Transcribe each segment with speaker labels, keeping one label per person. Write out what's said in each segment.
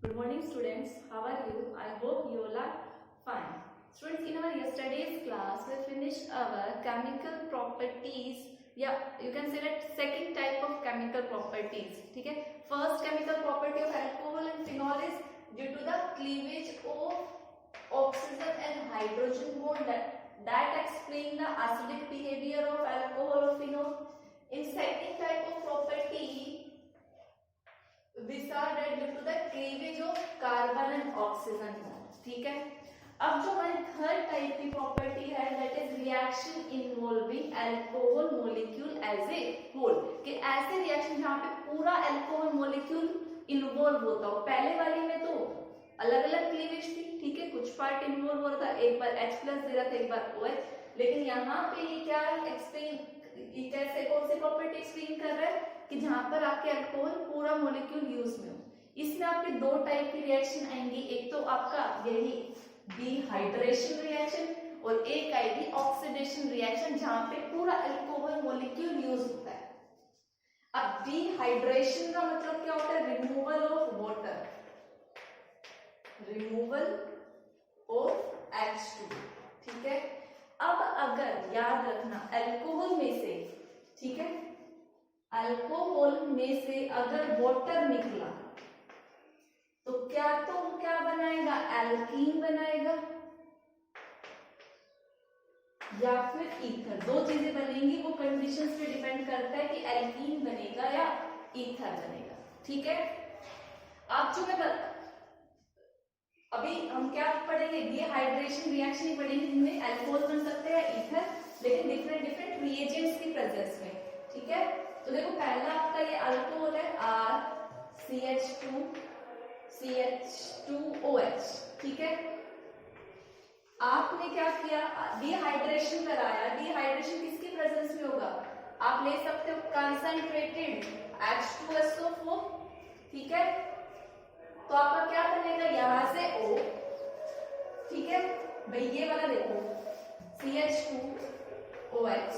Speaker 1: Good morning students, how are you? I hope you all are fine. Students, in our yesterday's class we finished our chemical properties. Yeah, you can say that second type of chemical properties. ठीक है, first chemical property of alcohol and phenol is due to the cleavage of oxygen and hydrogen bond that explain the acidic behavior of alcohol or phenol. In second type of property these are that due to the cleavage of carbon and oxygen bonds. ठीक है, अब जो हमारी third type की property है that is reaction involving alcohol molecule as a whole, कि ऐसे reaction जहां पे पूरा अल्कोहल मॉलिक्यूल इन्वॉल्व होता हो। पहले वाली में तो अलग अलग क्लीवेज थी, ठीक है, कुछ पार्ट इन्वॉल्व हो रहा था, एक बार H+ दे रहा था, एक बार OH, लेकिन यहाँ पे ये क्या एक्सप्लेन, कैसे कौन सी प्रॉपर्टी एक्सप्लेन कर रहा है कि जहां पर आपके अल्कोहल पूरा मॉलिक्यूल यूज में हो। इसमें आपके दो टाइप की रिएक्शन आएंगी, एक तो आपका यही डिहाइड्रेशन रिएक्शन और एक आएगी ऑक्सीडेशन रिएक्शन जहां पे पूरा अल्कोहल मॉलिक्यूल यूज होता है। अब डिहाइड्रेशन का मतलब क्या होता है? Removal of water, removal of H2, ठीक है। अब अगर याद रखना अल्कोहल में से, ठीक है, अल्कोहल में से अगर वाटर निकला तो क्या बनाएगा? एल्कीन बनाएगा या फिर ईथर। दो चीजें बनेंगी, वो कंडीशंस पे डिपेंड करता है कि एल्कीन बनेगा या ईथर बनेगा, ठीक है। आप जो मैं अभी हम क्या पढ़ेंगे? डिहाइड्रेशन रिएक्शन ही पढ़ेंगे जिनमें अल्कोहल बन सकते हैं ईथर, लेकिन डिफरेंट डिफरेंट रिएजेंट्स की प्रेजेंस में, ठीक है। तो देखो पहला आपका ये अल्कोहल है CH2OH, ठीक है। आपने क्या किया? डिहाइड्रेशन कराया। डिहाइड्रेशन किसकी प्रेजेंस में होगा? आप ले सकते हो कंसंट्रेटेड H2SO4, ठीक है। तो आपका क्या बनेगा? यहां से O, ठीक है भाई, ये वाला देखो CH2OH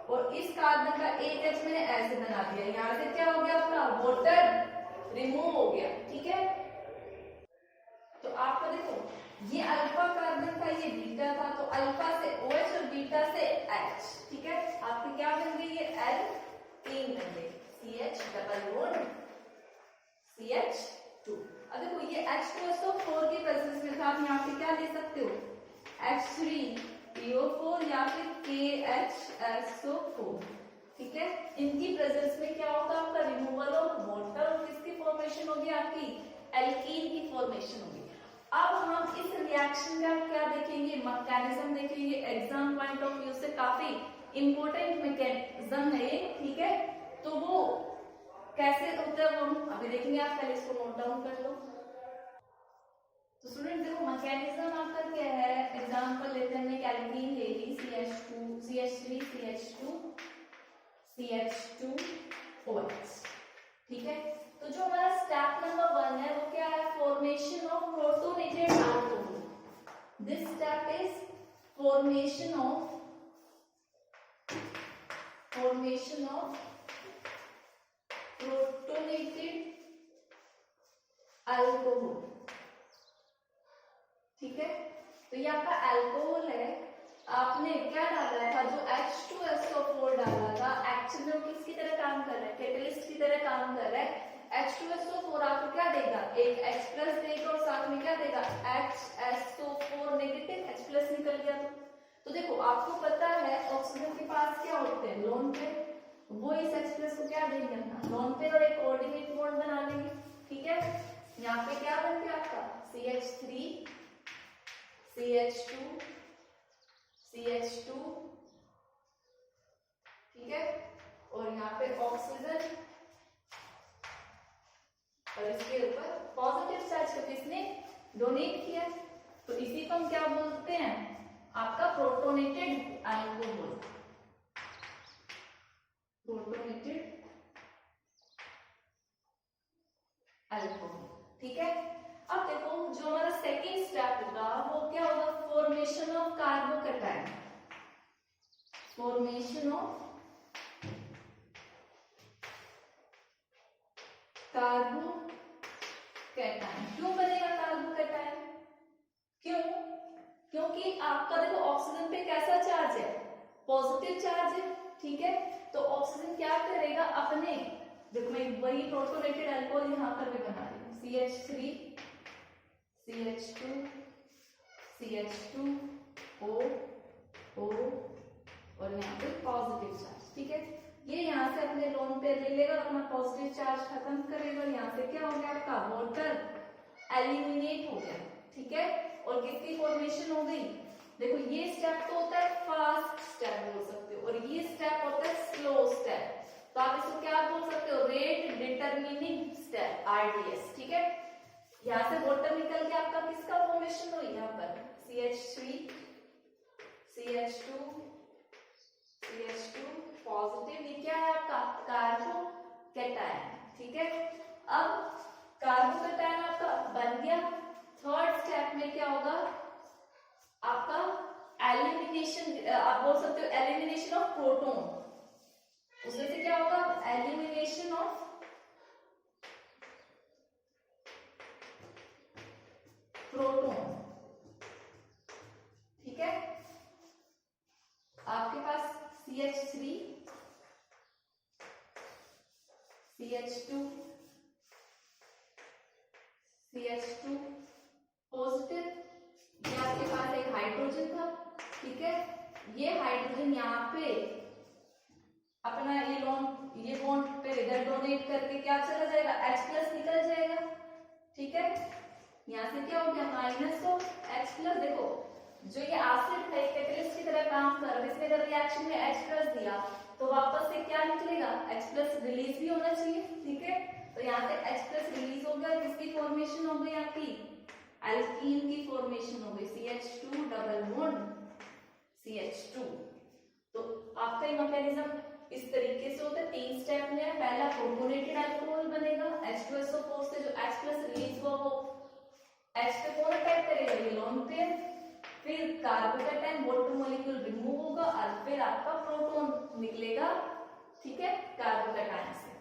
Speaker 1: और इस कार्बन का एक H मैंने ऐसे बना दिया, यहां से क्या हो गया? आपका वाटर रिमूव हो गया, ठीक है। तो आपका देखो ये अल्फा कार्बन था, ये बीटा था, तो अल्फा से OH और बीटा से H, ठीक है। आपकी क्या बन गई? ये एल्कीन बन गई, CH डबल बॉन्ड CH2। अब देखो ये H2SO4 की प्रेजेंस में था, आप यहाँ पे क्या ले सकते हो? H3PO4 या फिर KHSO4, ठीक है। इनकी प्रेजेंस में क्या होगा? आपका रिमूवल ऑफ वाटर और किसकी फॉर्मेशन होगी? आपकी एल्कीन की फॉर्मेशन होगी। अब हम इस रिएक्शन का क्या देखेंगे? मैकेनिज्म देखेंगे। एग्जाम पॉइंट ऑफ व्यू से काफी इंपॉर्टेंट मैकेनिज्म है ये, ठीक है। तो वो कैसे होता है वो हम अभी देखेंगे। आप पहले इसको नोट डाउन कर लो। तो स्टूडेंट देखो मैकेनिज्म आपका क्या है? एग्जांपल लेते हैं, एल्कीन ले ली CH3 CH2OH, ठीक है। तो जो हमारा स्टेप नंबर 1 है वो क्या है? Formation of protonated alcohol. This step is formation of protonated alcohol, ठीक है। तो ये आपका अल्कोहल है, आपने क्या डाला था? जो H2SO4 डाला था, एक्चुअली वो किसकी तरह काम कर रहा है? कैटलिस्ट की तरह काम कर रहा है। H2SO4 आपको क्या देगा? एक H+ देगा और साथ में क्या देगा? HSO4 नेगेटिव, H+ निकल गया। तो देखो आपको पता है ऑक्सीजन के पास क्या होते हैं? लोन पेयर, वो इस H+ को क्या देंगे? अपना लोन पेयर और एक कोऑर्डिनेट बॉन्ड बना लेंगे, ठीक है। यहाँ पे क्या बन गया आपका? CH3 CH2 CH2, ठीक है। और यहाँ पे ऑक्सीजन और इसके ऊपर पॉजिटिव चार्ज को किसने डोनेट किया? तो इसी को हम क्या बोलते हैं? आपका प्रोटोनेटेड अल्कोहल, प्रोटोनेटेड अल्कोहल, ठीक है। अब देखो जो हमारा सेकेंड स्टेप होगा वो क्या होगा? Formation of carbocation, formation of carbocation, क्यों बनेगा कार्बोकैटायन? क्यों? क्योंकि आपका देखो ऑक्सीजन पे कैसा चार्ज है, पॉजिटिव चार्ज है, ठीक है। तो ऑक्सीजन क्या करेगा अपने, देखो मैं वही प्रोटोनेटेड अल्कोहल यहाँ पर भी बना रही हूँ, CH3 CH2 CH2 O और यहाँ पे पॉजिटिव चार्ज, ठीक है। ये यहाँ से अपने लोन पेयर ले लेगा, अपना पॉजिटिव चार्ज खत्म करेगा, यहाँ से क्या हो गया आपका वाटर एलिमिनेट हो गया, ठीक है। और किसकी फॉर्मेशन हो गई, देखो ये स्टेप तो होता है फास्ट स्टेप बोल सकते हो, और ये स्टेप होता है स्लो स्टेप, तो आप इसको क्या बोल सकते हो, रेट डिटरमिनिंग स्टेप, RDS, ठीक है। यहाँ से वाटर निकल के आपका किसका फॉर्मेशन हुई, यहाँ पर CH3 CH2 पॉजिटिव, ये क्या है आपका कार्बोकैटायन, ठीक है। अब कार्बोकैटायन आपका बन गया, थर्ड स्टेप में क्या होगा आपका एलिमिनेशन, आप बोल सकते हो एलिमिनेशन ऑफ प्रोटॉन, उसमें से क्या होगा एलिमिनेशन ऑफ प्रोटॉन, ठीक है। आपके पास CH3 CH2 पॉजिटिव, ये आपके पास एक हाइड्रोजन था, ठीक है। ये हाइड्रोजन यहाँ पे अपना ये बॉन्ड पे इधर डोनेट करके क्या चला जाएगा, H+ निकल जाएगा, ठीक है। यहाँ से क्या हो गया माइनस ऑफ H+, देखो जो ये एसिड है कैटलिस्ट की तरह काम कर रहा है, इसमें अगर रिएक्शन में H+ दिया तो वापस से क्या निकलेगा, H+ रिलीज भी होना चाहिए, ठीक है। तो यहाँ से H+ रिलीज हो गया, किसकी फॉर्मेशन हो गई आपकी, एल्कीन की फॉर्मेशन हो गई, CH2 डबल बॉन्ड CH2। तो आपका ये मैकेनिज्म इस तरीके से होता है, 3 स्टेप में है। पहला प्रोटोनेटेड अल्कोहल बनेगा, H2SO4 से जो H+ रिलीज हुआ वो H पे कौन अटैक करेगा, ये लोन पेयर, फिर कार्बोकैटायन वाटर मॉलिक्यूल रिमूव होगा और फिर आपका प्रोटॉन निकलेगा, ठीक है, कार्बोकैटायन से।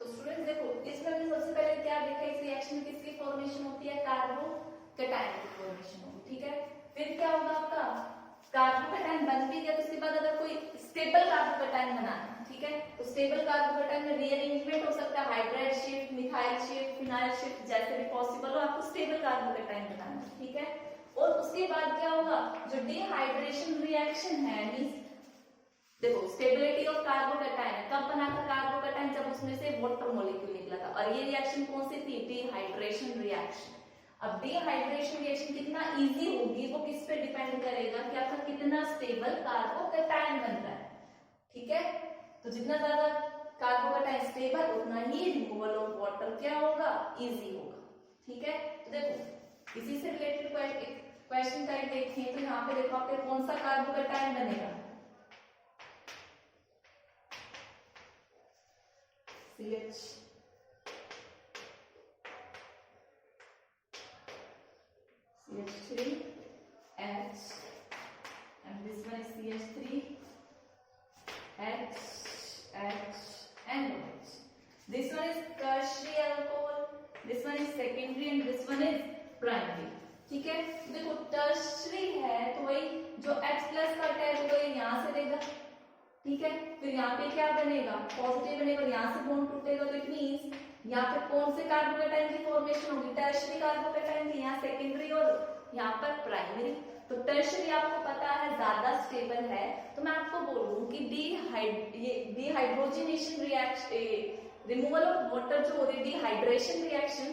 Speaker 1: तो स्टूडेंट्स देखो इसमें हमने सबसे पहले क्या देखा, इस रिएक्शन में किसकी फॉर्मेशन होती है, कार्बोकैटायन की फॉर्मेशन होगी, ठीक है। फिर क्या होगा आपका कार्बोकैटायन बन भी गया, तो उसके बाद अगर कोई स्टेबल कार्बोकैटायन बनाना है, ठीक है, तो स्टेबल कार्बोकैटायन में रीअरेंजमेंट हो सकता है, hydride shift, methyl shift, phenyl shift, जैसे भी पॉसिबल हो आपको स्टेबल कार्बोकैटायन बनाना है, ठीक है। और उसके बाद क्या होगा, जो डिहाइड्रेशन रिएक्शन है, मींस देखो स्टेबिलिटी ऑफ कार्बोकैटायन कब बना था कार्बोकैटायन, जब उसमें से वाटर मॉलिक्यूल निकला था, और ये रिएक्शन कौन सी थी, डिहाइड्रेशन रिएक्शन। अब डिहाइड्रेशन रिएक्शन कितना इजी होगी वो किस पे डिपेंड करेगा कि आपका कितना स्टेबल कार्बोकैटायन बन रहा है, ठीक है। तो जितना ज्यादा कार्बोकैटायन स्टेबल उतना ही रिमूवल ऑफ वाटर क्या होगा, इजी होगा, ठीक है। तो देखो इसी से रिलेटेड क्वेश्चन टाइप देखें, तो यहाँ पे देखो आपके कौन सा कार्बोकैटायन बनेगा, CH3 H and this one is CH3 H and OH. This one is tertiary alcohol, this one is secondary and this one is primary, ठीक है। देखो टर्शरी है तो वही जो H+ का अटैक होगा ये यहाँ से देगा, ठीक है। फिर यहाँ पे क्या बनेगा, पॉजिटिव बनेगा, यहाँ से बॉन्ड टूटेगा, तो इट मींस यहाँ पे कौन से कार्बोकैटायन की फॉर्मेशन होगी, टर्शरी कार्बोकैटायन की, यहाँ सेकेंडरी और यहाँ पर प्राइमरी। तो टर्शरी आपको पता है ज्यादा स्टेबल है, तो मैं आपको बोल दूं कि dehydrogenation reaction, removal of water जो हो रही है, डिहाइड्रेशन रिएक्शन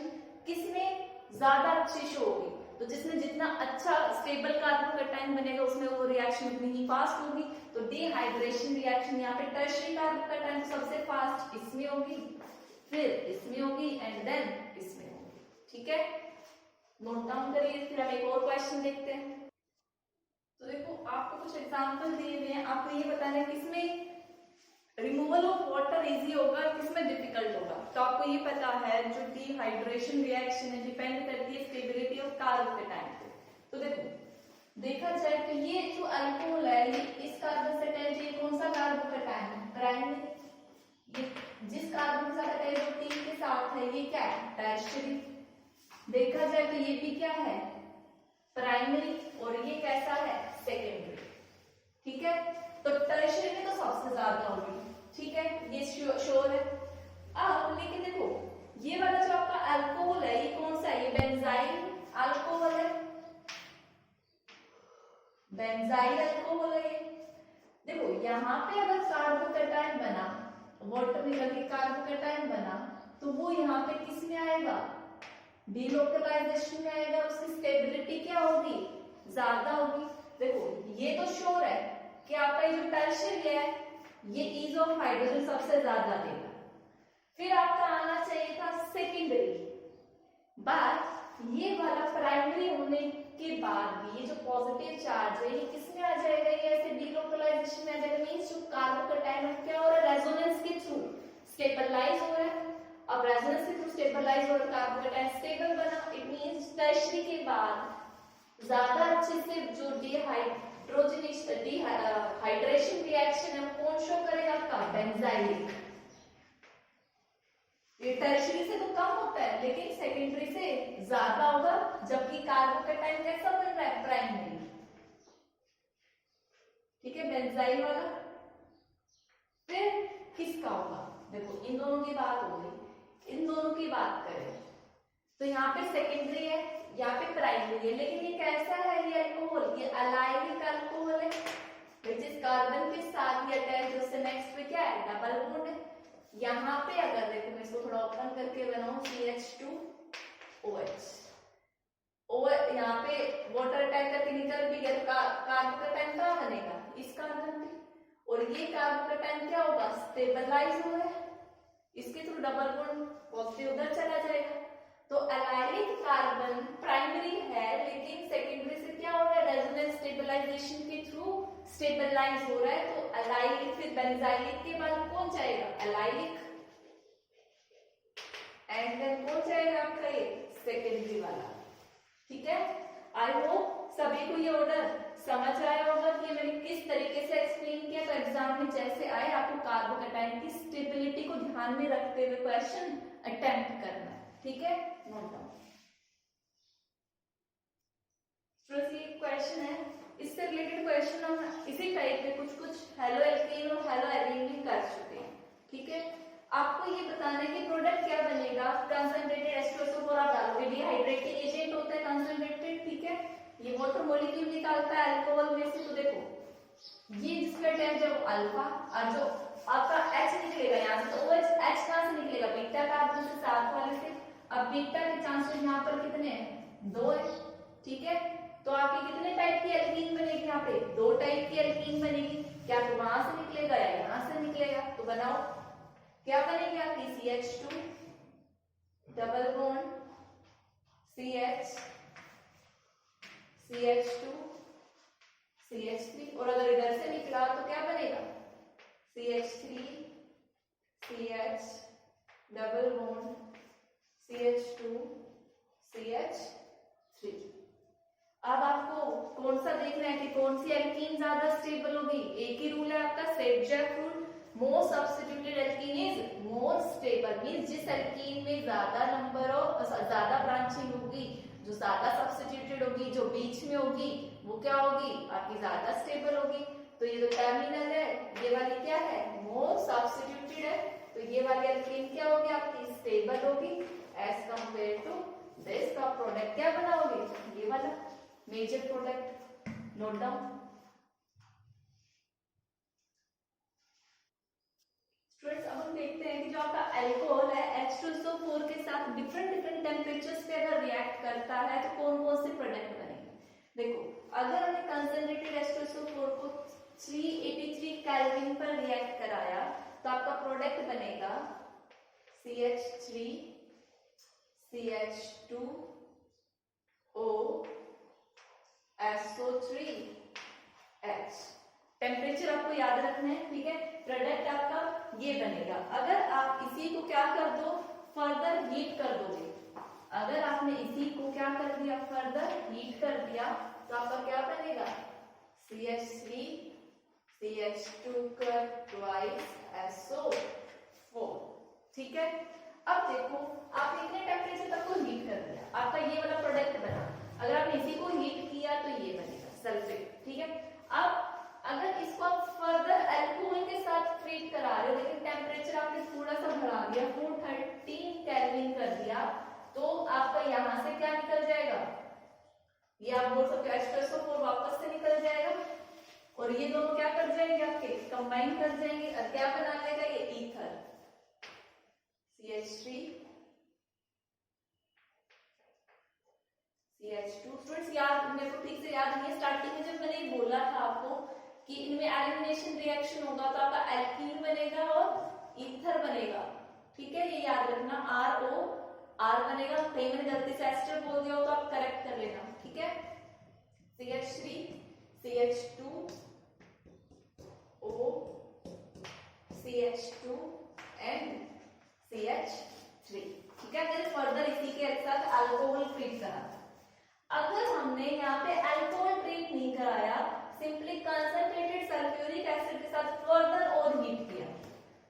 Speaker 1: किसमें ज्यादा अच्छी शो होगी, तो जिसमें जितना अच्छा स्टेबल कार्बोकैटायन बनेगा उसमें वो रिएक्शन उतनी ही फास्ट होगी। तो डिहाइड्रेशन रिएक्शन यहाँ पे टर्शरी कार्बोकैटायन सबसे फास्ट इसमें होगी, फिर इसमें होगी एंड देन इसमें होगी, ठीक है। नोट डाउन करिए, फिर हम एक और क्वेश्चन देखते हैं। तो देखो आपको कुछ एग्जांपल दिए हुए हैं, आपको ये बताना है किसमें रिमूवल ऑफ वाटर इजी होगा, किसमें डिफिकल्ट होगा। तो आपको ये पता है जो डिहाइड्रेशन रिएक्शन है डिपेंड करती है स्टेबिलिटी ऑफ कार्बोकैटायन पे। तो देखो देखा जाए तो ये जो अल्कोहल है ये इस कार्बन से अटैच, ये कौन सा कार्बोकैटायन है, प्राइमरी, ये जिस कार्बन के साथ अटैच जो 3 के साथ है ये क्या है, टर्शियरी। देखा जाए तो ये भी क्या है, प्राइमरी, और ये कैसा है, सेकेंडरी। ठीक है, तो टर्शियरी में तो सबसे ज्यादा होगी। ठीक है, ये श्योर है। अब लेकिन देखो ये वाला जो आपका अल्कोहल है ये कौन सा है, ये बेंजाइल अल्कोहल है, बेंजाइल अल्कोहल है ये। देखो यहाँ पे अगर कार्बोकैटायन बना, वाटर निकल के कार्बोकैटायन बना, तो वो यहाँ पे किस में आएगा, डीलोकलाइजेशन में आएगा। उसकी स्टेबिलिटी क्या होगी, ज्यादा होगी। देखो ये तो श्योर है कि आपका ये जो टर्शियरी है ये ईज ऑफ हाइड्रोजन सबसे ज्यादा देगा। फिर आपका आना चाहिए था सेकेंडरी, बट ये वाला प्राइमरी होने के बाद भी ये जो पॉजिटिव चार्ज है ये किसमें आ जाएगा, ये ऐसे डीलोकलाइजेशन में आ जाएगा। मींस जो कार्बोकैटायन क्या हो रहा है, रेजोनेंस के थ्रू स्टेबलाइज हो रहा है। अब रेजोनेंस के थ्रू स्टेबलाइज हो रहा है, कार्बोकैटायन स्टेबल बना। इट मींस टर्शियरी के बाद ज्यादा अच्छे से जो हाइड्रेशन रिएक्शन है कौन शो करेगा, आपका बेंजाइलिक। ये टर्शियरी से तो कम होता है लेकिन सेकेंडरी से ज्यादा होगा, जबकि कार्बोकैटायन कैसा बन रहा है, प्राइमरी। ठीक है, बेंजाइल वाला। फिर किसका होगा, देखो इन दोनों की बात हो गई। इन दोनों की बात करें तो यहाँ पे सेकेंडरी है, यहाँ पे प्राइमरी है, लेकिन ये कैसा है, ये अल्कोहल, ये अलाइलिक अल्कोहल है, जिस कार्बन के साथ ये अटैच, उससे नेक्स्ट पे क्या है, डबल बॉन्ड है। यहाँ पे अगर देखो मैं इसको थोड़ा ओपन करके बनाऊं, CH2OH, यहाँ पे वाटर अटैक करके निकल भी गया, तो कार्बोकैटायन क्या बनेगा, इस कार्बन पे, और ये कार्बोकैटायन क्या होगा, स्टेबलाइज हो रहा है, इसके थ्रू डबल बॉन्ड पॉजिटिव उधर चला जाएगा। तो अलाइलिक कार्बन प्राइमरी है लेकिन सेकेंडरी से क्या हो रहा है, रेजोनेंस स्टेबलाइजेशन के थ्रू स्टेबलाइज हो रहा है। तो अलाइलिक, फिर बेंजाइलिक के बाद कौन जाएगा, अलाइलिक, एंड देन कौन जाएगा आपका ये सेकेंडरी वाला। ठीक है, आई होप सभी को ये ऑर्डर समझ आया होगा कि मैंने किस तरीके से एक्सप्लेन किया। तो एग्जाम में जैसे आए आपको कार्बोकैटायन की स्टेबिलिटी को ध्यान में रखते हुए क्वेश्चन अटेम्प्ट करना है। ठीक है, नोट डाउन। क्वेश्चन है, इससे रिलेटेड क्वेश्चन हम इसी टाइप के कुछ कुछ हेलो एल्केन और हेलो एरीन में कर चुके हैं। ठीक है, आपको ये बताना है कि प्रोडक्ट क्या बनेगा, कंसंट्रेटेड H2SO4 आप डालोगे, डिहाइड्रेटिंग एजेंट होता है कंसंट्रेटेड। ठीक है, ये वाटर मॉलिक्यूल निकालता है अल्कोहल में से। तो देखो ये जिसका अटैच है वो अल्फा, और जो आपका H निकलेगा यहाँ से, तो OH H कहाँ से निकलेगा, बीटा कार्बन से, साथ वाले से। अब बीटा के चांसेस यहाँ पर कितने हैं, 2 है। ठीक है, तो आपकी कितने टाइप की एल्कीन बनेगी, यहाँ पे 2 टाइप की एल्कीन बनेगी। क्या तो वहां से निकलेगा या यहाँ से निकलेगा, तो बनाओ क्या बनेगी आपकी, CH2 double bond CH, CH2 CH3, और अगर इधर से निकला तो क्या बनेगा, CH3 CH double bond CH2 CH3। अब आपको कौन सा देखना है कि कौन सी एल्कीन ज्यादा स्टेबल होगी। एक ही रूल है आपका, set-Jack rule, more substituted alkene is more stable. Means जिस एल्कीन में ज्यादा नंबर ऑफ, ज्यादा ब्रांचिंग होगी, जो ज्यादा सब्स्टिट्यूटेड होगी, जो बीच में होगी, वो क्या होगी, आपकी ज्यादा स्टेबल होगी। तो ये जो टर्मिनल है ये वाली क्या है, मोर सब्स्टिट्यूटेड है, तो ये वाली एल्कीन क्या होगी आपकी, स्टेबल होगी एज कंपेयर टू दिस। का प्रोडक्ट क्या बनाओगे, ये वाला major product. Note down. Students अब हम देखते हैं कि जो आपका अल्कोहल है H2SO4 के साथ डिफरेंट टेम्परेचर्स पे अगर रिएक्ट करता है तो कौन कौन से प्रोडक्ट बनेंगे। देखो अगर हमने कंसंट्रेटेड H2SO4 को 383 केल्विन पर रिएक्ट कराया तो आपका प्रोडक्ट बनेगा CH3 CH2O SO3H। टेम्परेचर आपको याद रखना है। ठीक है, प्रोडक्ट आपका ये बनेगा। अगर आप इसी को क्या कर दो, फर्दर हीट कर दोगे, अगर आपने इसी को क्या कर दिया, फर्दर हीट कर दिया, तो आपका क्या बनेगा, CH3 CH2 का ट्वाइस SO4। ठीक है। अब देखो आपने इतने टेम्परेचर तक को हीट कर दिया, आपका ये वाला प्रोडक्ट बना। अगर आपने इसी को हीट किया तो ये बनेगा सल्फेट, ठीक है। अब अगर इसको आप फर्दर अल्कोहल के साथ ट्रीट करा रहे हो, लेकिन टेम्परेचर आपने थोड़ा सा बढ़ा दिया, 413 केल्विन कर दिया, तो आपका यहां से क्या निकल जाएगा, ये आप बोल सकते हो H2SO4 वापस से निकल जाएगा, और ये दोनों क्या कर जाएंगे, आपके कंबाइन कर जाएंगे, और क्या बना लेगा ये ईथर CH3 CH2। स्टूडेंट्स याद, मेरे को ठीक से याद नहीं है, स्टार्टिंग में जब मैंने बोला था आपको कि इनमें एलिमिनेशन रिएक्शन होगा तो आपका एल्कीन बनेगा और ईथर बनेगा, ठीक है, ये याद रखना, RO बनेगा। कहीं मैंने गलती से एस्टर बोल दिया हो तो आप करेक्ट कर लेना, ठीक है। CH3 CH2 O CH2 and CH3, ठीक है। फिर फर्दर इसी के साथ अल्कोहल ट्रीट करा। अगर हमने यहाँ पे अल्कोहल ट्रीट नहीं कराया, सिंपली कंसंट्रेटेड सल्फ्यूरिक एसिड के साथ फर्दर और हीट किया,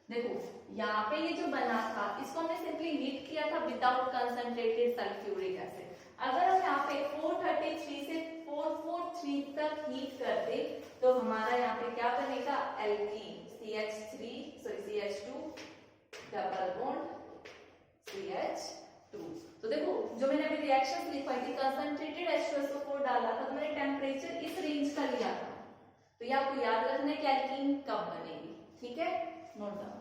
Speaker 1: देखो यहाँ पे ये जो बना था इसको हमने सिंपली हीट किया था विदाउट कंसंट्रेटेड सल्फ्यूरिक एसिड। अगर हम यहाँ पे 433 से 443 तक हीट करते तो हमारा यहाँ पे क्या बनेगा, alkene CH2 double bond CH2। तो देखो जो मैंने अभी रिएक्शन लिखवाई थी, कंसंट्रेटेड H2SO4 डाला था तो मैंने टेम्परेचर इस रेंज का लिया था, तो ये आपको याद रखना है कि एल्कीन कब बनेगी, ठीक है, नोट डाउन।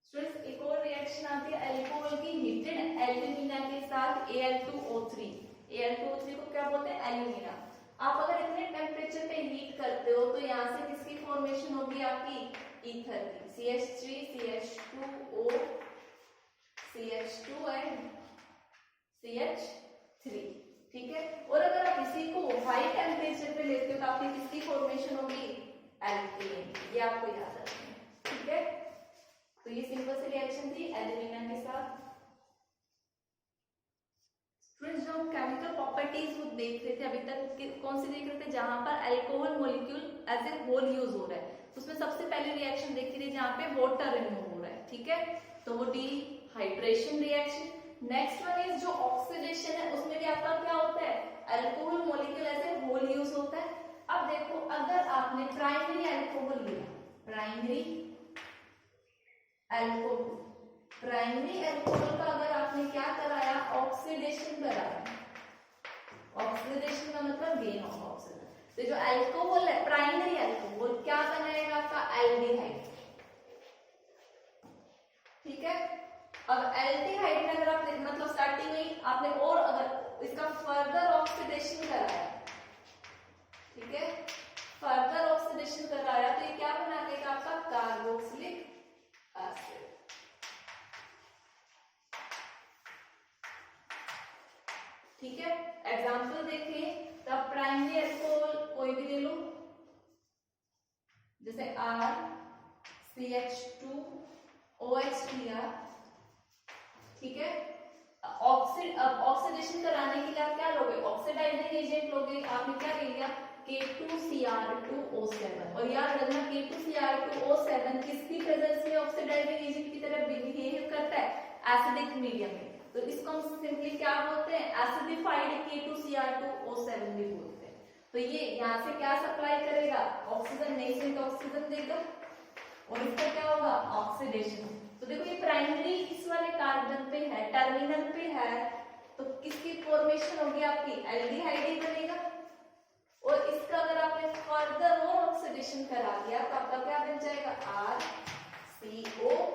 Speaker 1: स्टूडेंट्स एक और रिएक्शन आती है अल्कोहल की हीटेड एल्यूमिना के साथ Al2O3। Al2O3 को क्या बोलते हैं, एल्यूमिना। आप अगर इतने टेम्परेचर पे हीट करते हो तो यहाँ से किसकी फॉर्मेशन होगी, आपकी ईथर की, CH3 CH2O CH2 and CH3, ठीक है। और अगर आप इसी को हाई टेम्परेचर पे लेते हो तो आपकी किसकी फॉर्मेशन होगी, एल्केन, ये आपको याद रखना है, ठीक है। तो ये सिंपल सी रिएक्शन थी एल्यूमिना के साथ। फ्रेंड्स जो हम केमिकल प्रॉपर्टीज वो देख रहे थे अभी तक, कौन सी देख रहे थे, जहां पर alcohol molecule as a whole use हो रहा है, तो उसमें सबसे पहले रिएक्शन देखी थी जहां पे वाटर रिमूव हो रहा है, ठीक है, तो वो dehydration reaction. Next one is जो ऑक्सीडेशन है, उसमें भी आपका क्या होता है, alcohol molecule as a whole use होता है। अब देखो अगर आपने प्राइमरी अल्कोहल लिया, प्राइमरी अल्कोहल का अगर आपने क्या कराया, ऑक्सीडेशन कराया, ऑक्सीडेशन का मतलब गेन ऑफ ऑक्सीजन, तो जो अल्कोहल है प्राइमरी अल्कोहल क्या बनाएगा, आपका एल्डिहाइड, ठीक है। अब एल्डिहाइड में अगर आपने मतलब स्टार्टिंग में आपने और अगर इसका फर्दर ऑक्सीडेशन कराया, ठीक है, फर्दर ऑक्सीडेशन कराया तो ये क्या बना देगा, आपका कार्बोक्सिलिक एसिड, ठीक है। एग्जाम्पल देखें तो प्राइमरी अल्कोहल कोई भी ले लो, जैसे CH2OH लिया, ठीक है। ऑक्सीडेशन कराने के लिए आप क्या लोगे, ऑक्सीडाइजिंग एजेंट लोगे, आपने क्या ले लिया, K2Cr2O7, और याद रखना K2Cr2O7 किसकी प्रेजेंस में ऑक्सीडाइजिंग एजेंट की तरह बिहेव करता है, एसिडिक मीडियम में, तो इसको हम सिंपली क्या बोलते हैं, एसिडिफाइड K2Cr2O7 भी बोलते हैं। तो ये यहाँ से क्या सप्लाई करेगा, ऑक्सीजन, नेसेंट ऑक्सीजन देगा, और इसका क्या होगा, ऑक्सीडेशन। तो देखो ये प्राइमरी इस वाले कार्बन पे है, टर्मिनल पे है, तो किसकी फॉर्मेशन होगी, आपकी एल्डिहाइड बनेगा, और इसका अगर आपने फर्दर और ऑक्सीडेशन करा दिया तो आपका क्या बन जाएगा, RCOOH,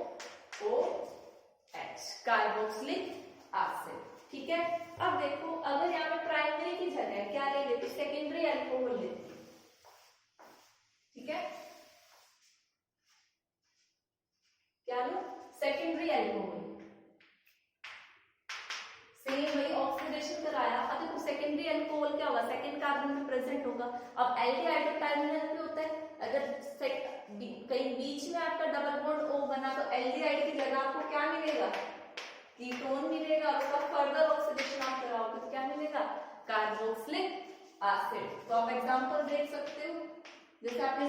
Speaker 1: कार्बोक्सिलिक एसिड, ठीक है। अब देखो अगर यहाँ पे प्राइमरी की जगह क्या ले लेते, सेकेंडरी अल्कोहल लेते, ठीक है, क्या लो, सेकेंडरी अल्कोहल, सेम वही ऑक्सीडेशन कराया। अब देखो सेकेंडरी अल्कोहल क्या होगा, सेकेंड कार्बन में प्रेजेंट होगा, अब एल्डिहाइड टर्मिनल पे होता है, अगर कहीं बीच में आपका डबल बॉन्ड O बना तो एल्डिहाइड की जगह आपको क्या मिलेगा, कीटोन मिलेगा, उसका फर्दर ऑक्सीडेशन आप कराओगे तो क्या मिलेगा, कार्बोक्सिलिक एसिड। तो आप एग्जांपल देख सकते हो, जैसे आपने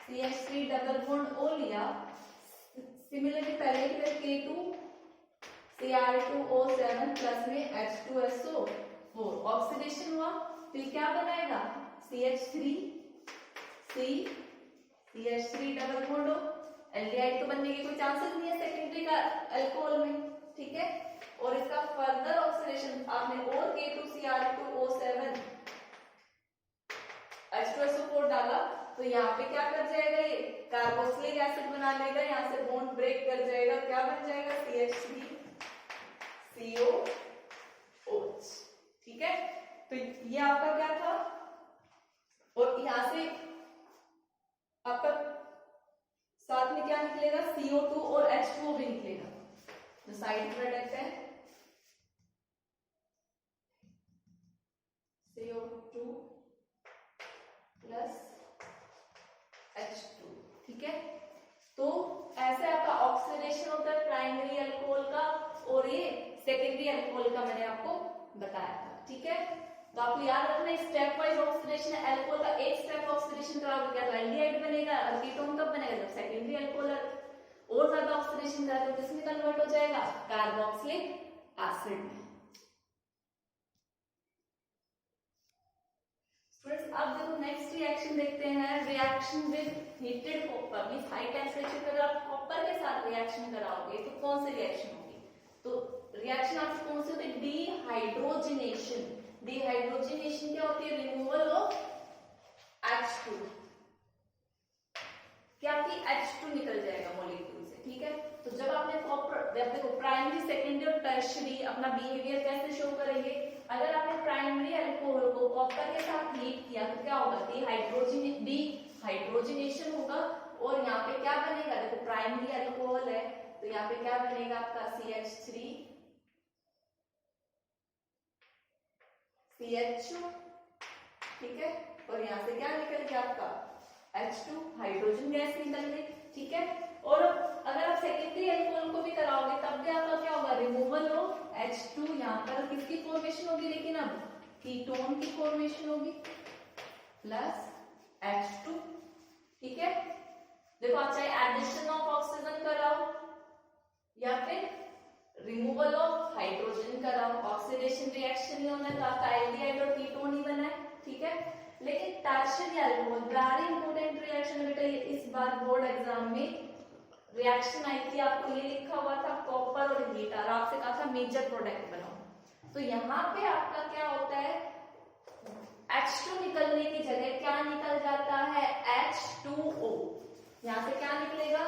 Speaker 1: CH3 डबल बॉन्ड O लिया, सिमिलरली पहले की तरह K2 Cr2O7 प्लस में H2SO4 ऑक्सीडेशन हुआ, फिर क्या बनाएगा CH3 C CH3 double bond O, aldehyde तो बनने के कोई चांसेस नहीं है सेकेंडरी का अल्कोहल में, ठीक है। और इसका फर्दर ऑक्सीडेशन आपने और K2Cr2O7 H2SO4 डाला तो यहाँ पे क्या कर जाएगा, ये कार्बोक्सिलिक एसिड बना लेगा, यहाँ से बॉन्ड ब्रेक कर जाएगा, क्या बन जाएगा CH3COOH, ठीक है। तो ये आपका क्या था, और यहाँ से आपका साथ में क्या निकलेगा CO2 और H2O भी निकलेगा, जो साइड प्रोडक्ट है CO2 प्लस H2, ठीक है। तो ऐसे आपका ऑक्सीडेशन होता है प्राइमरी अल्कोहल का, और ये सेकेंडरी अल्कोहल का मैंने आपको बताया था, ठीक है। तो आपको याद रखना स्टेप वाइज ऑक्सीडेशन है, अल्कोहल का एक स्टेप ऑक्सीडेशन कराओगे क्या तो एल्डिहाइड बनेगा, और कीटोन कब बनेगा जब सेकेंडरी अल्कोहल और ज्यादा ऑक्सीडेशन करा तो किसमें कन्वर्ट हो जाएगा, कार्बोक्सिलिक एसिड में। स्टूडेंट्स अब देखो नेक्स्ट रिएक्शन देखते हैं, reaction with heated copper, means high temperature पर आप कॉपर के साथ रिएक्शन कराओगे तो कौन सी रिएक्शन होगी, तो रिएक्शन आपकी कौन सी होती है, डिहाइड्रोजिनेशन। डिहाइड्रोजिनेशन क्या होती है, रिमूवल ऑफ H2, क्या आपकी H2 निकल जाएगा मॉलिक्यूल से, ठीक है। तो जब आपने कॉपर, देखो प्राइमरी सेकेंडरी और टर्शियरी अपना बिहेवियर कैसे शो करेंगे, अगर आपने प्राइमरी अल्कोहल को कॉपर के साथ हीट किया तो क्या होगा, डिहाइड्रोजिनेशन होगा, और यहाँ पे क्या बनेगा, देखो प्राइमरी अल्कोहल है तो यहाँ पे क्या बनेगा आपका CH3 CH2, ठीक है, और यहाँ से क्या निकल गया आपका H2, हाइड्रोजन गैस निकल गई, ठीक है। और अगर आप सेकेंडरी अल्कोहल को भी कराओगे तब भी आपका क्या होगा, रिमूवल ऑफ H2, यहाँ पर किसकी फॉर्मेशन होगी, लेकिन अब कीटोन की फॉर्मेशन होगी प्लस H2, ठीक है। देखो आप चाहे एडिशन ऑफ ऑक्सीजन कराओ या फिर रिमूवल ऑफ हाइड्रोजन कराओ, ऑक्सीडेशन रिएक्शन ही होना, तो आपका एल्डिहाइड और कीटोन ही बना है, ठीक है। लेकिन tertiary alcohol very important reaction बेटा, ये इस बार बोर्ड एग्जाम में रिएक्शन आई थी, आपको ये लिखा हुआ था कॉपर और हीट, और आपसे कहा था मेजर प्रोडक्ट बनाओ, तो यहाँ पे आपका क्या होता है, H2 निकलने की जगह क्या निकल जाता है, H2O, यहाँ से क्या निकलेगा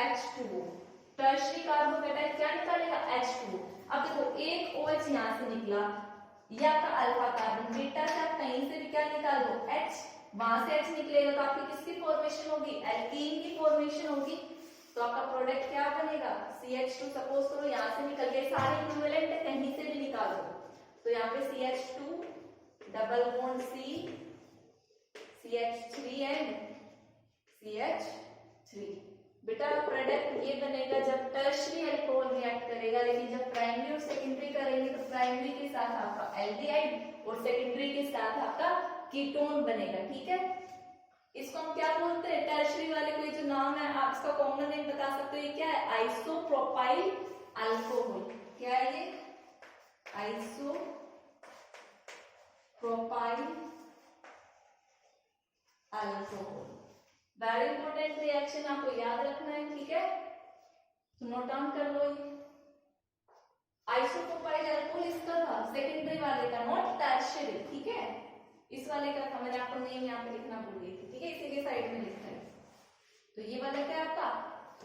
Speaker 1: H2O, टर्शियरी कार्बोकेटाइन क्या निकलेगा H2O। अब देखो एक OH यहाँ से निकला, या आपका अल्फा कार्बन, बीटा से आप कहीं से भी क्या निकाल दो H, वहां से H निकलेगा तो आपकी किसकी फॉर्मेशन होगी, एल्कीन की फॉर्मेशन होगी, तो आपका प्रोडक्ट क्या बनेगा CH2, सपोज करो यहाँ से निकल गए, सारे इक्विवेलेंट है कहीं से भी निकाल दो, तो यहाँ पे CH2 double bond C CH3 and CH3, बेटा प्रोडक्ट ये बनेगा जब टर्शियरी अल्कोहल रिएक्ट करेगा, लेकिन जब प्राइमरी और सेकेंडरी करेंगे तो प्राइमरी के साथ आपका एल्डिहाइड और सेकेंडरी के साथ आपका कीटोन बनेगा, ठीक है। इसको हम क्या बोलते हैं, टर्शियरी वाले कोई जो नाम है आप इसका कॉमन नेम बता सकते हो, ये क्या है, आइसोप्रोपाइल अल्कोहल, क्या है ये, isopropyl alcohol, very important reaction आपको याद रखना है, ठीक है, तो नोट डाउन कर लो। ये आइसोप्रोपाइल अल्कोहल इसका था सेकेंडरी वाले का, नॉट टर्शियरी, ठीक है, इस वाले का था, मैंने आपको नेम यहाँ पे लिखना भूल गई थी, ठीक है, इसी के साइड में लिखना है। तो ये वाला क्या आपका,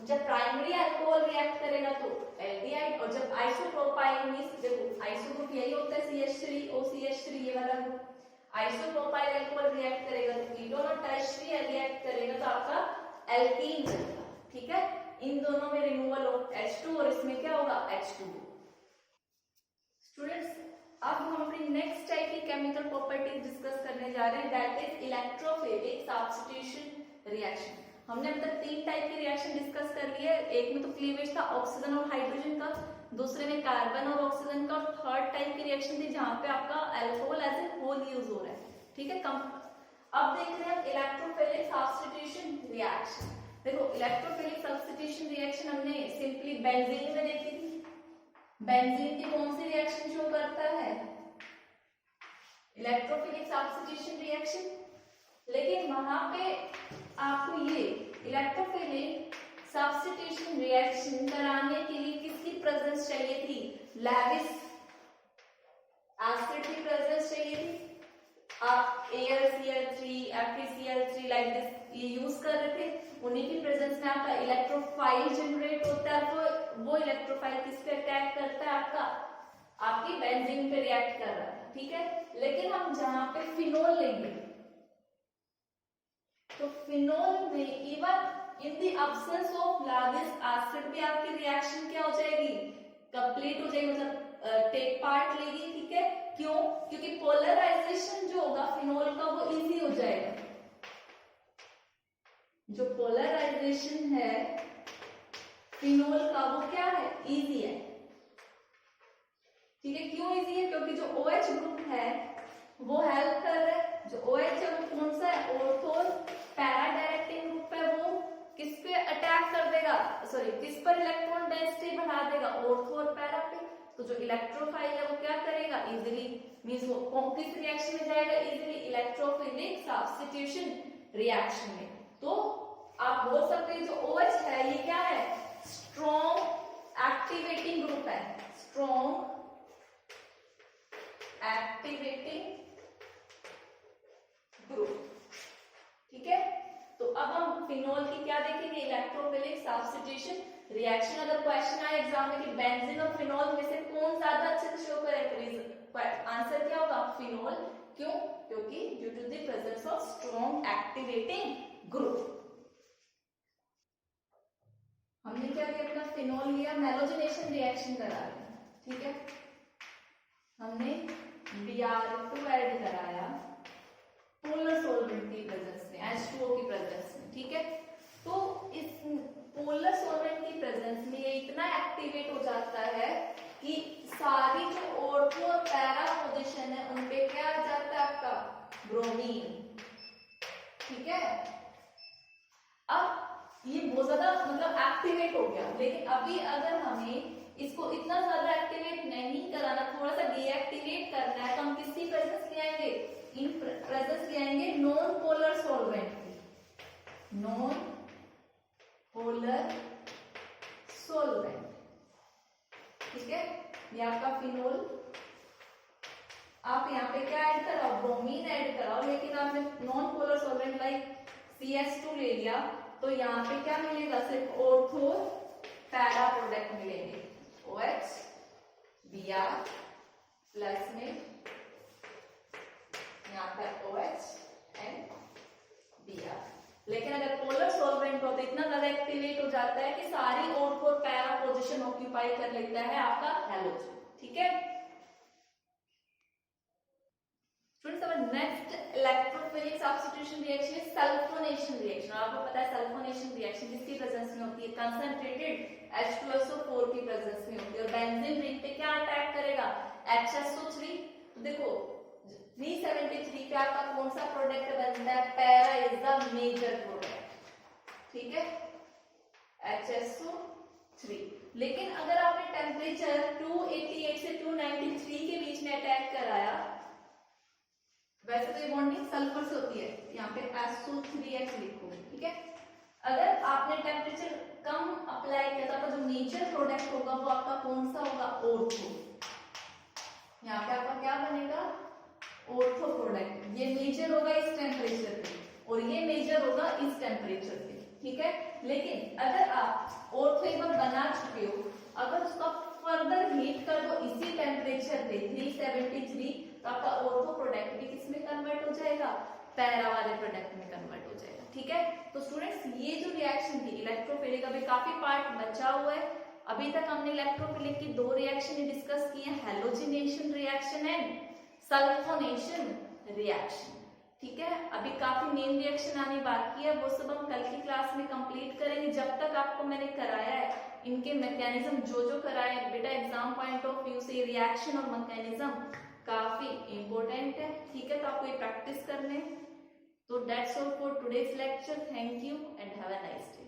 Speaker 1: जब प्राइमरी अल्कोहल रिएक्ट करेगा तो एल्डिहाइड, और जब आइसोप्रोपाइल मींस देखो आइसो ग्रुप यही होता है CH3 OCH3, ये वाला ग्रुप, आइसोप्रोपाइल अल्कोहल रिएक्ट करेगा तो कीटोन, और टर्शियरी रिएक्ट करेगा तो आपका एल्कीन बनेगा, ठीक है। इन दोनों में रिमूवल ऑफ H2 और इसमें क्या होगा H2O। स्टूडेंट्स अब हम अपनी नेक्स्ट टाइप की केमिकल प्रॉपर्टीज डिस्कस करने जा रहे हैं, that is electrophilic substitution reaction. हमने अब तक 3 टाइप की रिएक्शन डिस्कस कर ली है, एक में तो क्लीवेज था ऑक्सीजन और हाइड्रोजन का, दूसरे में कार्बन और ऑक्सीजन का, और थर्ड टाइप की रिएक्शन थी जहां पे आपका alcohol as a whole use हो रहा है, ठीक है। अब देख रहे हैं इलेक्ट्रोफिलिक सब्स्टिट्यूशन रिएक्शन। देखो इलेक्ट्रोफिलिक सब्स्टिट्यूशन रिएक्शन हमने सिंपली बेंजीन में देखी थी। बेंजीन की कौन सी रिएक्शन शो करता है? Electrophilic substitution reaction. लेकिन वहां पे आपको ये इलेक्ट्रोफिलिक सब्स्टिट्यूशन रिएक्शन कराने के लिए किसकी प्रेजेंस चाहिए थी? लैविस एसिड की प्रेजेंस चाहिए थी। आप AlCl3 FeCl3 लाइक दिस ये यूज कर रहे थे, उन्हीं की प्रेजेंस में आपका इलेक्ट्रोफाइल जनरेट होता है। वो इलेक्ट्रोफाइल किस पे अटैक करता है? आपकी बेंजीन पे रिएक्ट कर रहा है, ठीक है। लेकिन हम जहां पे फिनोल लेंगे तो फिनोल में even in the absence of lavish acid भी आपकी रिएक्शन क्या हो जाएगी? कंप्लीट हो जाएगी, मतलब टेक पार्ट लेगी, ठीक है। क्यों? क्योंकि पोलराइजेशन जो होगा फिनोल का वो इजी हो जाएगा। जो पोलराइजेशन है फिनोल का वो क्या है? इजी है, ठीक है। क्यों इजी है? क्योंकि जो OH ग्रुप है वो हेल्प कर रहा है। जो OH है वो कौन सा है? ऑर्थो पैरा डायरेक्टिंग ग्रुप है। वो किस पे अटैक कर देगा? सॉरी, किस पर इलेक्ट्रॉन डेंसिटी बढ़ा देगा? ऑर्थो और पैरा पे। तो जो इलेक्ट्रोफाइल है वो क्या करेगा? इजीली मींस वो किस रिएक्शन में जाएगा? इजीली इलेक्ट्रोफिलिक सब्स्टिट्यूशन रिएक्शन में। तो आप बोल सकते हैं जो OH है ये क्या है? स्ट्रॉन्ग एक्टिवेटिंग ग्रुप है। स्ट्रॉन्ग एक्टिवेटिंग ग्रुप, ठीक है। तो अब हम फिनोल की क्या देखेंगे? Electrophilic substitution reaction. अगर क्वेश्चन आए एग्जाम में कि बेंजीन और फिनोल में से कौन ज्यादा अच्छे से शो करे, आंसर क्या होगा? फिनोल। क्यों? क्योंकि due to the presence of strong activating group. हमने क्या किया? अपना फिनोल लिया, हैलोजिनेशन रिएक्शन करा रहे हैं, ठीक है। हमने Br2 ऐड कराया पोलर सॉल्वेंट की प्रेजेंस में, H2O की प्रेजेंस में, ठीक है। तो इस पोलर सॉल्वेंट की प्रेजेंस में ये इतना एक्टिवेट हो जाता है कि सारी जो ऑर्थो और पैरा पोजीशन है उन पे क्या आ जाता है? आपका ब्रोमीन, ठीक है। अब ये बहुत ज्यादा मतलब एक्टिवेट हो गया। लेकिन अभी अगर हमें इसको इतना ज्यादा एक्टिवेट नहीं कराना, थोड़ा सा डीएक्टिवेट करना है, तो हम किसकी प्रेजेंस ले आएंगे? इन प्रेजेंस ले आएंगे नॉन पोलर सॉल्वेंट की। नॉन पोलर सॉल्वेंट, ठीक है। ये आपका फिनोल। आप यहाँ पे क्या ऐड कराओ? ब्रोमीन ऐड कराओ। लेकिन आपने non polar solvent like CH2 ले लिया तो यहाँ पे क्या मिलेगा? सिर्फ ऑर्थो पैरा प्रोडक्ट मिलेंगे। OH Br प्लस में यहाँ पर OH एंड Br। लेकिन अगर पोलर सॉल्वेंट हो तो इतना ज्यादा एक्टिवेट हो जाता है कि सारी ऑर्थो और पैरा पोजीशन ऑक्यूपाई कर लेता है आपका हैलोजन, ठीक है। स्टूडेंट्स, अब नेक्स्ट इलेक्ट्रोफिलिक सब्स्टिट्यूशन रिएक्शन है सल्फोनेशन रिएक्शन। आपको पता है सल्फोनेशन रिएक्शन किसकी प्रेजेंस में होती है? कंसंट्रेटेड H2SO4 की प्रेजेंस में होती है। और बेंजीन रिंग पे क्या अटैक करेगा? HSO3। तो देखो 373 पे आपका कौन सा प्रोडक्ट बनता है? Para is the major product, ठीक है, HSO3। लेकिन अगर आपने टेम्परेचर 288 से 293 के बीच में अटैक कराया, वैसे तो ये बॉन्डिंग सल्फर से होती है, यहाँ पे SO3H लिखो, ठीक है। अगर आपने टेम्परेचर कम अप्लाई किया तो आपका जो मेजर प्रोडक्ट होगा वो आपका कौन सा होगा? ऑर्थो। यहाँ पे आपका क्या बनेगा? Ortho product. ये मेजर होगा इस टेम्परेचर पे और ये मेजर होगा इस टेम्परेचर पे, ठीक है। लेकिन अगर आप ऑर्थो एक बार बना चुके हो, अगर उसका फर्दर हीट कर दो इसी टेम्परेचर पे 373, तो आपका ऑर्थो प्रोडक्ट भी किसमें कन्वर्ट हो जाएगा? पैरा वाले प्रोडक्ट में कन्वर्ट हो जाएगा, ठीक है। तो स्टूडेंट्स, ये जो रिएक्शन थी इलेक्ट्रोफिलिक, अभी काफी पार्ट बचा हुआ है। अभी तक हमने इलेक्ट्रोफिलिक की दो रिएक्शन डिस्कस की है, halogenation reaction and sulphonation reaction, ठीक है। अभी काफी मेन रिएक्शन आनी बाकी है, वो सब हम कल की क्लास में कंप्लीट करेंगे। जब तक आपको मैंने कराया है इनके मैकेनिज्म जो कराया है बेटा, एग्जाम पॉइंट ऑफ व्यू से रिएक्शन और मैकेनिज्म काफी इंपॉर्टेंट है, ठीक है। तो आपको ये प्रैक्टिस करने So that's all for today's lecture. Thank you and have a nice day.